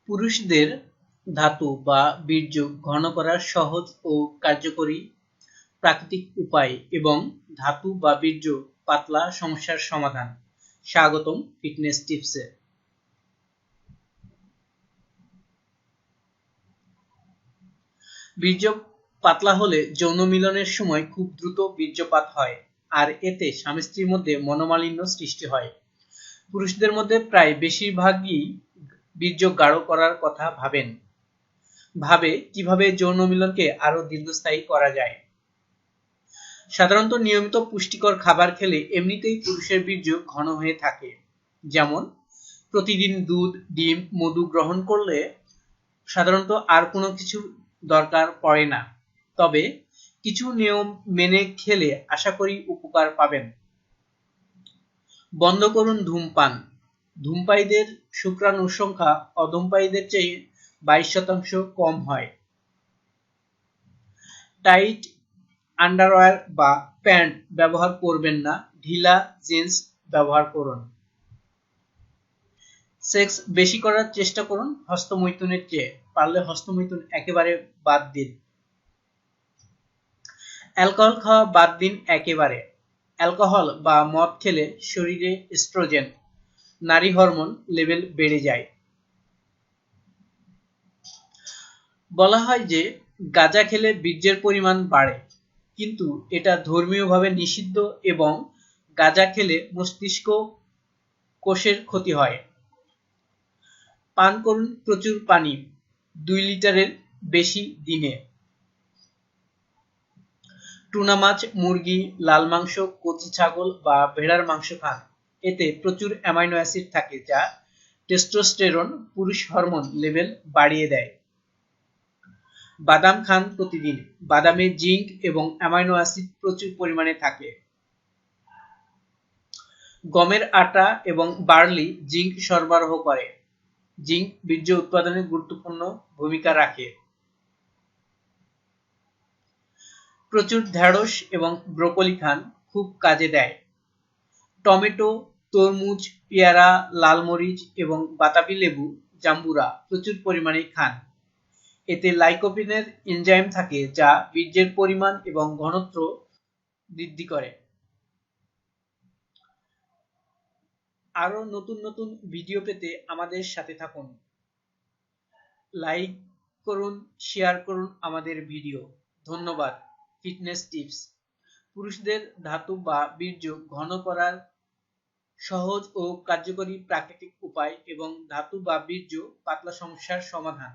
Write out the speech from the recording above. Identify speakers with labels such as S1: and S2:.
S1: পুরুষদের ধাতু বা বীর্য ঘন করার সহজ ও কার্যকরী প্রাকৃতিক উপায় এবং ধাতু বা বীর্য পাতলা সমস্যার সমাধান। স্বাগতম ফিটনেস টিপসে। বীর্য পাতলা হলে যৌন মিলনের সময় খুব দ্রুত বীর্যপাত হয়, আর এতে স্বামী স্ত্রীর মধ্যে মনোমালিন্য সৃষ্টি হয়। পুরুষদের মধ্যে প্রায় বেশিরভাগই বীর্য গাঢ় করার কথা ভাবে কিভাবে যৌন মিলনকে আরো দীর্ঘস্থায়ী করা যায়। সাধারণত নিয়মিত পুষ্টিকর খাবার খেলে এমনিতেই পুরুষের বীর্য ঘন হয়ে থাকে। যেমন প্রতিদিন দুধ, ডিম, মধু গ্রহণ করলে সাধারণত আর কোনো কিছু দরকার পড়ে না। তবে কিছু নিয়ম মেনে খেলে আশা করি উপকার পাবেন। বন্ধ করুন ধূমপান। ধূমপায়ীদের শুক্রাণুর সংখ্যা অধূমপায়ীদের চেয়ে 22% কম হয়। টাইট আন্ডারওয়্যার বা প্যান্ট ব্যবহার করবেন না, ঢিলা জিন্স ব্যবহার করুন। সেক্স বেশি করার চেষ্টা করুন হস্তমৈথুনের চেয়ে, পারলে হস্তমৈথুন একেবারে বাদ দিন। অ্যালকোহল খাওয়া বাদ দিন একেবারে। অ্যালকোহল বা মদ খেলে শরীরে এস্ট্রোজেন, নারী হরমোন লেভেল বেড়ে যায়। বলা হয় যে গাঁজা খেলে বীর্যের পরিমাণ বাড়ে, কিন্তু এটা ধর্মীয়ভাবে নিষিদ্ধ এবং গাঁজা খেলে মস্তিষ্ক কোষের ক্ষতি হয়। পান করুন প্রচুর পানি, 2 লিটারের বেশি দিনে। টুনা মাছ, মুরগি, লাল মাংস, কচি ছাগল বা ভেড়ার মাংস খান। এতে প্রচুর অ্যামাইনো অ্যাসিড থাকে যা টেস্টোস্টেরন, পুরুষ হরমোন লেভেল বাড়িয়ে দেয়। বাদাম খান প্রতিদিন, বাদামে জিঙ্ক এবং অ্যামাইনো অ্যাসিড প্রচুর পরিমাণে থাকে। গমের আটা এবং বার্লি জিঙ্ক সরবরাহ করে। জিঙ্ক বীর্য উৎপাদনে গুরুত্বপূর্ণ ভূমিকা রাখে। প্রচুর ঢেঁড়স এবং ব্রোকলি খান, খুব কাজে দেয়। টমেটো, তরমুজ, পেয়ারা, লাল মরিচ এবং বাতাবি লেবু, জাম্বুরা প্রচুর পরিমাণে খান। এতে লাইকোপিনের এনজাইম থাকে যা বীর্যের পরিমাণ এবং ঘনত্ব বৃদ্ধি করে। আরো নতুন নতুন ভিডিও পেতে আমাদের সাথে থাকুন। লাইক করুন, শেয়ার করুন আমাদের ভিডিও। ধন্যবাদ। ফিটনেস টিপস, পুরুষদের ধাতু বা বীর্য ঘন করার সহজ ও কার্যকরী প্রাকৃতিক উপায় এবং ধাতু বা বীর্য পাতলা সমস্যার সমাধান।